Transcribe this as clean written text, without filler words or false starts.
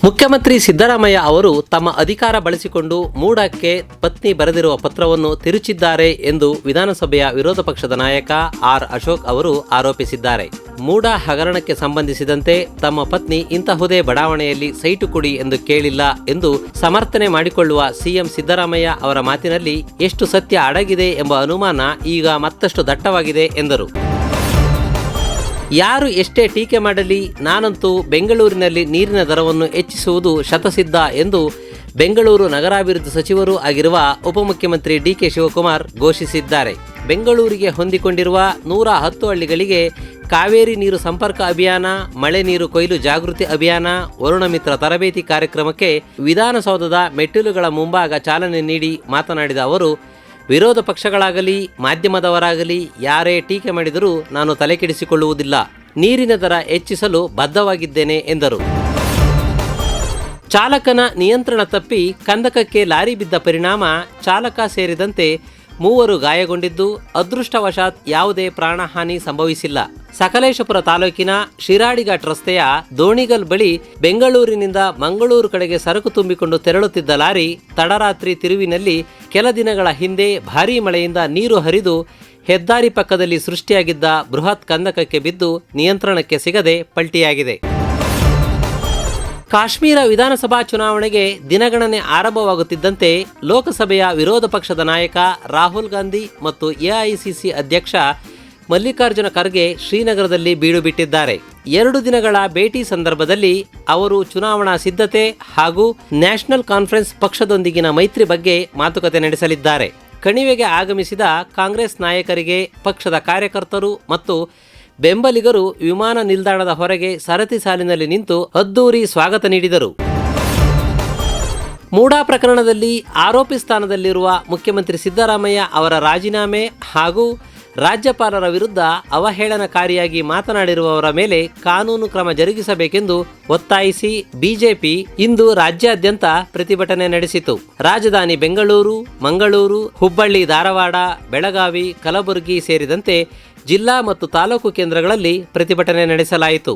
ಮುಖ್ಯಮಂತ್ರಿ ಸಿದ್ದರಾಮಯ್ಯ ಅವರು ತಮ್ಮ ಅಧಿಕಾರ ಬಳಸಿಕೊಂಡು ಮೂಡಾಕ್ಕೆ ಪತ್ನಿ ಬರೆದಿರುವ ಪತ್ರವನ್ನು ತಿರುಚಿದ್ದಾರೆ ಎಂದು ವಿಧಾನಸಭೆಯ ವಿರೋಧ ಪಕ್ಷದ ನಾಯಕ ಆರ್ ಅಶೋಕ್ ಅವರು ಆರೋಪಿಸಿದ್ದಾರೆ. ಮೂಡ ಹಗರಣಕ್ಕೆ ಸಂಬಂಧಿಸಿದಂತೆ ತಮ್ಮ ಪತ್ನಿ ಇಂತಹುದೇ ಬಡಾವಣೆಯಲ್ಲಿ ಸೈಟು ಕೊಡಿ ಎಂದು ಕೇಳಿಲ್ಲ ಎಂದು ಸಮರ್ಥನೆ ಮಾಡಿಕೊಳ್ಳುವ ಸಿಎಂ ಸಿದ್ದರಾಮಯ್ಯ ಅವರ ಮಾತಿನಲ್ಲಿ ಎಷ್ಟು ಸತ್ಯ ಅಡಗಿದೆ ಎಂಬ ಅನುಮಾನ ಈಗ ಮತ್ತಷ್ಟು ದಟ್ಟವಾಗಿದೆ ಎಂದರು. ಯಾರು ಎಷ್ಟೇ ಟೀಕೆ ಮಾಡಲಿ, ನಾನಂತೂ ಬೆಂಗಳೂರಿನಲ್ಲಿ ನೀರಿನ ದರವನ್ನು ಹೆಚ್ಚಿಸುವುದು ಶತಸಿದ್ಧ ಎಂದು ಬೆಂಗಳೂರು ನಗರಾಭಿವೃದ್ಧಿ ಸಚಿವರೂ ಆಗಿರುವ ಉಪಮುಖ್ಯಮಂತ್ರಿ ಡಿಕೆ ಶಿವಕುಮಾರ್ ಘೋಷಿಸಿದ್ದಾರೆ. ಬೆಂಗಳೂರಿಗೆ ಹೊಂದಿಕೊಂಡಿರುವ 110 ಹಳ್ಳಿಗಳಿಗೆ ಕಾವೇರಿ ನೀರು ಸಂಪರ್ಕ ಅಭಿಯಾನ, ಮಳೆ ನೀರು ಕೊಯ್ಲು ಜಾಗೃತಿ ಅಭಿಯಾನ, ವರುಣ ಮಿತ್ರ ತರಬೇತಿ ಕಾರ್ಯಕ್ರಮಕ್ಕೆ ವಿಧಾನಸೌಧದ ಮೆಟ್ಟಿಲುಗಳ ಮುಂಭಾಗ ಚಾಲನೆ ನೀಡಿ ಮಾತನಾಡಿದ ಅವರು, ವಿರೋಧ ಪಕ್ಷಗಳಾಗಲಿ ಮಾಧ್ಯಮದವರಾಗಲಿ ಯಾರೇ ಟೀಕೆ ಮಾಡಿದರೂ ನಾನು ತಲೆಕೆಡಿಸಿಕೊಳ್ಳುವುದಿಲ್ಲ. ನೀರಿನ ದರ ಹೆಚ್ಚಿಸಲು ಬದ್ಧವಾಗಿದ್ದೇನೆ ಎಂದರು. ಚಾಲಕನ ನಿಯಂತ್ರಣ ತಪ್ಪಿ ಕಂದಕಕ್ಕೆ ಲಾರಿ ಬಿದ್ದ ಪರಿಣಾಮ ಚಾಲಕ ಸೇರಿದಂತೆ 3 ಗಾಯಗೊಂಡಿದ್ದು, ಅದೃಷ್ಟವಶಾತ್ ಯಾವುದೇ ಪ್ರಾಣಹಾನಿ ಸಂಭವಿಸಿಲ್ಲ. ಸಕಲೇಶಪುರ ತಾಲೂಕಿನ ಶಿರಾಡಿಘಾಟ್ ರಸ್ತೆಯ ದೋಣಿಗಲ್ ಬಳಿ ಬೆಂಗಳೂರಿನಿಂದ ಮಂಗಳೂರು ಕಡೆಗೆ ಸರಕು ತುಂಬಿಕೊಂಡು ತೆರಳುತ್ತಿದ್ದ ಲಾರಿ ತಡರಾತ್ರಿ ತಿರುವಿನಲ್ಲಿ ಕೆಲ ದಿನಗಳ ಹಿಂದೆ ಭಾರೀ ಮಳೆಯಿಂದ ನೀರು ಹರಿದು ಹೆದ್ದಾರಿ ಪಕ್ಕದಲ್ಲಿ ಸೃಷ್ಟಿಯಾಗಿದ್ದ ಬೃಹತ್ ಕಂದಕಕ್ಕೆ ಬಿದ್ದು ನಿಯಂತ್ರಣಕ್ಕೆ ಸಿಗದೆ ಪಲ್ಟಿಯಾಗಿದೆ. ಕಾಶ್ಮೀರ ವಿಧಾನಸಭಾ ಚುನಾವಣೆಗೆ ದಿನಗಣನೆ ಆರಂಭವಾಗುತ್ತಿದ್ದಂತೆ ಲೋಕಸಭೆಯ ವಿರೋಧ ಪಕ್ಷದ ನಾಯಕ ರಾಹುಲ್ ಗಾಂಧಿ ಮತ್ತು ಎಐಸಿಸಿ ಅಧ್ಯಕ್ಷ ಮಲ್ಲಿಕಾರ್ಜುನ ಖರ್ಗೆ ಶ್ರೀನಗರದಲ್ಲಿ ಬೀಡು ಬಿಟ್ಟಿದ್ದಾರೆ. 2 ದಿನಗಳ ಭೇಟಿ ಸಂದರ್ಭದಲ್ಲಿ ಅವರು ಚುನಾವಣಾ ಸಿದ್ಧತೆ ಹಾಗೂ ನ್ಯಾಷನಲ್ ಕಾನ್ಫರೆನ್ಸ್ ಪಕ್ಷದೊಂದಿಗಿನ ಮೈತ್ರಿ ಬಗ್ಗೆ ಮಾತುಕತೆ ನಡೆಸಲಿದ್ದಾರೆ. ಕಣಿವೆಗೆ ಆಗಮಿಸಿದ ಕಾಂಗ್ರೆಸ್ ನಾಯಕರಿಗೆ ಪಕ್ಷದ ಕಾರ್ಯಕರ್ತರು ಮತ್ತು ಬೆಂಬಲಿಗರು ವಿಮಾನ ನಿಲ್ದಾಣದ ಹೊರಗೆ ಸರತಿ ಸಾಲಿನಲ್ಲಿ ನಿಂತು ಅದ್ದೂರಿ ಸ್ವಾಗತ ನೀಡಿದರು. ಮೂಡಾ ಪ್ರಕರಣದಲ್ಲಿ ಆರೋಪಿ ಸ್ಥಾನದಲ್ಲಿರುವ ಮುಖ್ಯಮಂತ್ರಿ ಸಿದ್ದರಾಮಯ್ಯ ಅವರ ರಾಜೀನಾಮೆ ಹಾಗೂ ರಾಜ್ಯಪಾಲರ ವಿರುದ್ಧ ಅವಹೇಳನಕಾರಿಯಾಗಿ ಮಾತನಾಡಿರುವವರ ಮೇಲೆ ಕಾನೂನು ಕ್ರಮ ಜರುಗಿಸಬೇಕೆಂದು ಒತ್ತಾಯಿಸಿ ಬಿಜೆಪಿ ಇಂದು ರಾಜ್ಯಾದ್ಯಂತ ಪ್ರತಿಭಟನೆ ನಡೆಸಿತು. ರಾಜಧಾನಿ ಬೆಂಗಳೂರು, ಮಂಗಳೂರು, ಹುಬ್ಬಳ್ಳಿ, ಧಾರವಾಡ, ಬೆಳಗಾವಿ, ಕಲಬುರಗಿ ಸೇರಿದಂತೆ ಜಿಲ್ಲಾ ಮತ್ತು ತಾಲೂಕು ಕೇಂದ್ರಗಳಲ್ಲಿ ಪ್ರತಿಭಟನೆ ನಡೆಸಲಾಯಿತು.